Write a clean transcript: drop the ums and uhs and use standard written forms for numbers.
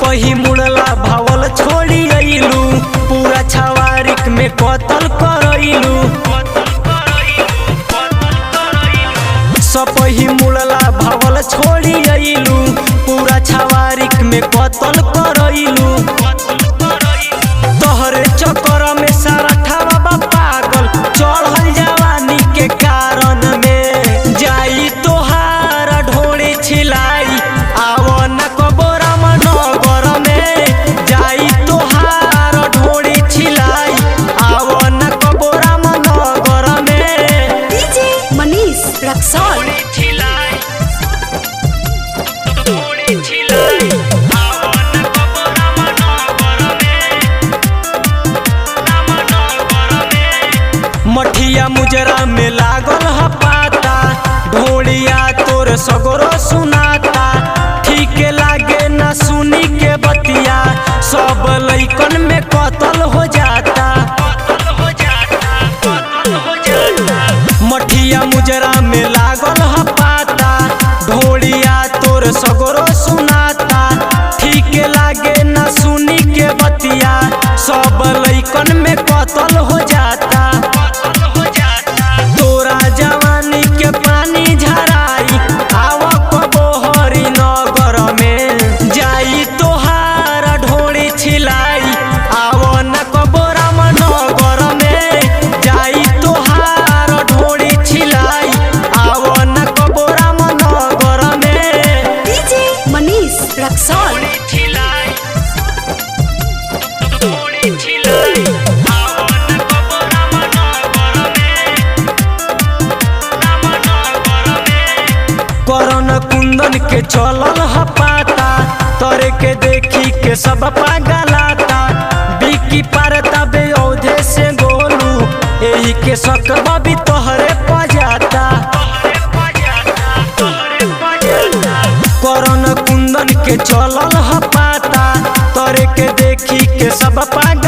सपही मुड़ला भावल छोड़ी अइलू, पूरा छवारिक में कतल करइलू। सपही मुड़ला भावल छोड़ी अइलू, पूरा छवारिक में कतल करइलू। तोहरे चक्कर में सारा ठावा पागल, चढ़ल जवानी के कारण में जाई तोहार ढोड़ी छिलाई। आवो न कबोरा मनोगर में जाई तोहार ढोड़ी छिलाई। आवो न कबोरा मनोगर में डीजे मनीष रक्सौल। मठिया मुजरा में लागल ह पाता, ढोलिया तोर सगरो सुनाता। ठीक लागे न सुनी के बतिया, सब लइकन में कतल हो जाता। मठिया मुजरा में लागल ह पाता, ढोलिया तोर सगरो सुनाता। ठीक लागे न सुनी के बतिया, सब लइकन में कतल हो जाता। तोरा जवानी के पानी झराई, आवा कबोहरी नगर में जाई तोहार ढोड़ी छिलाई। आवो न कबोरा मनोगर में जाई तोहार ढोड़ी छिलाई। आवो न कबोरा मनोगर में डीजे मनीष रक्सौल। करण कुंदन के चलल ह पाता, तोरे के देखी के सब पागलाता। बिकी पारता बेऔधे से गोलू, एही के सकबा भी तोहरे पजाता। करण कुंदन के चलल ह पाता, तोरे के देखी के सब पागल